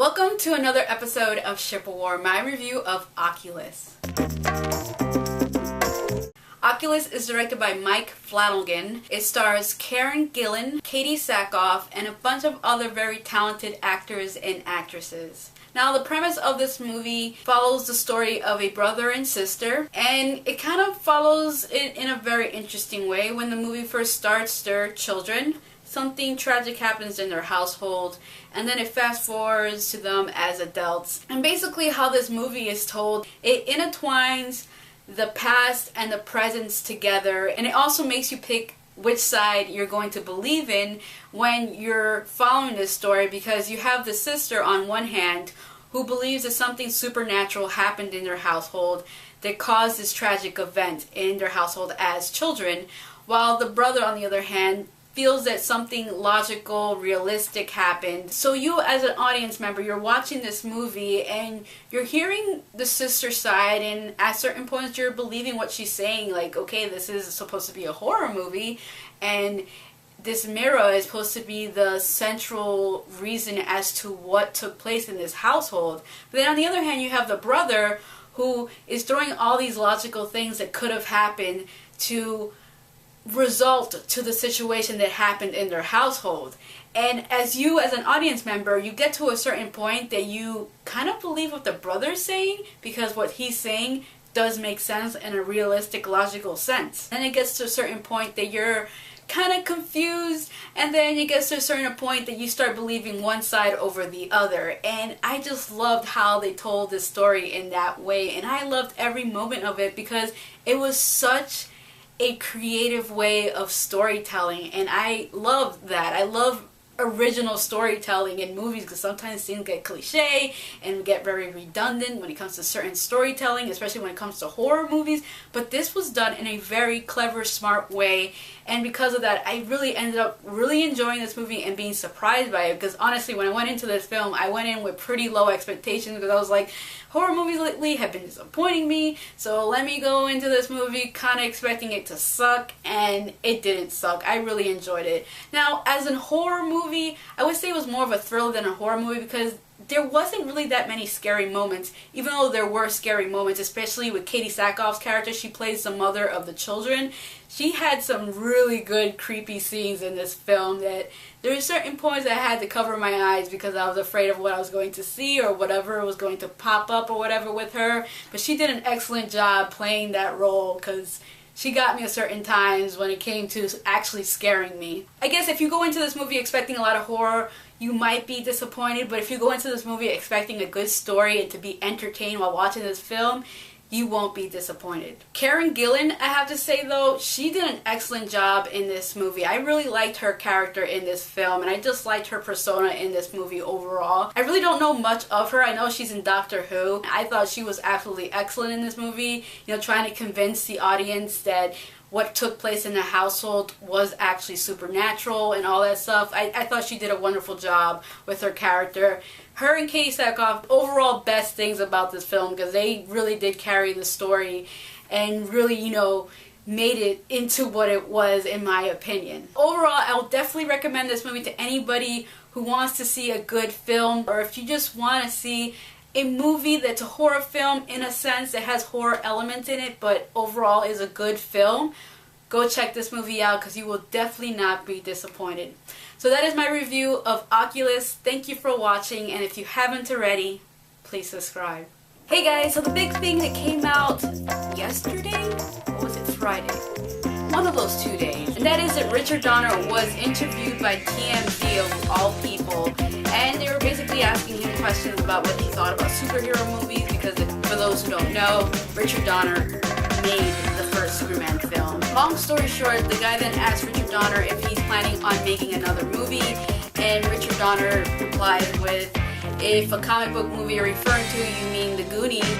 Welcome to another episode of Ship of War, my review of Oculus. Oculus is directed by Mike Flanagan. It stars Karen Gillan, Katie Sackhoff, and a bunch of other very talented actors and actresses. Now, the premise of this movie follows the story of a brother and sister, and it kind of follows it in a very interesting way. When the movie first starts, they're children. Something tragic happens in their household, and then it fast forwards to them as adults. And basically how this movie is told, it intertwines the past and the present together, and it also makes you pick which side you're going to believe in when you're following this story, because you have the sister on one hand who believes that something supernatural happened in their household that caused this tragic event in their household as children, while the brother on the other hand feels that something logical, realistic happened. So you as an audience member, you're watching this movie and you're hearing the sister's side, and at certain points you're believing what she's saying, like, okay, this is supposed to be a horror movie and this mirror is supposed to be the central reason as to what took place in this household. But then on the other hand, you have the brother who is throwing all these logical things that could have happened to result to the situation that happened in their household. And as you as an audience member, you get to a certain point that you kind of believe what the brother's saying, because what he's saying does make sense in a realistic, logical sense. Then it gets to a certain point that you're kind of confused, and then it gets to a certain point that you start believing one side over the other. And I just loved how they told this story in that way, and I loved every moment of it because it was such a creative way of storytelling, and I love that. I love original storytelling in movies because sometimes things get cliche and get very redundant when it comes to certain storytelling, especially when it comes to horror movies. But this was done in a very clever, smart way, and because of that, I really ended up really enjoying this movie and being surprised by it. Because honestly, when I went into this film, I went in with pretty low expectations because I was like, horror movies lately have been disappointing me, so let me go into this movie kind of expecting it to suck, and it didn't suck. I really enjoyed it. Now, as a horror movie, I would say it was more of a thriller than a horror movie because there wasn't really that many scary moments, even though there were scary moments, especially with Katie Sackhoff's character. She plays the mother of the children. She had some really good creepy scenes in this film that there were certain points that I had to cover my eyes because I was afraid of what I was going to see or whatever was going to pop up or whatever with her. But she did an excellent job playing that role because she got me at certain times when it came to actually scaring me. I guess if you go into this movie expecting a lot of horror, you might be disappointed, but if you go into this movie expecting a good story and to be entertained while watching this film, you won't be disappointed. Karen Gillan, I have to say though, she did an excellent job in this movie. I really liked her character in this film, and I just liked her persona in this movie overall. I really don't know much of her. I know she's in Doctor Who. I thought she was absolutely excellent in this movie, you know, trying to convince the audience that what took place in the household was actually supernatural and all that stuff. I thought she did a wonderful job with her character. Her and Katie Sackhoff, overall best things about this film, because they really did carry the story and really, you know, made it into what it was, in my opinion. Overall, I'll definitely recommend this movie to anybody who wants to see a good film, or if you just want to see a movie that's a horror film in a sense that has horror elements in it but overall is a good film. Go check this movie out because you will definitely not be disappointed. So that is my review of Oculus. Thank you for watching, and if you haven't already, please subscribe. Hey guys, so the big thing that came out yesterday, or was it Friday? One of those 2 days. And that is that Richard Donner was interviewed by TMZ of all people, and they were basically asking him questions about what he thought about superhero movies, because for those who don't know, Richard Donner made the first Superman film. Long story short, the guy then asked Richard Donner if he's planning on making another movie, and Richard Donner replied with, "If a comic book movie you're referring to, you mean The Goonies,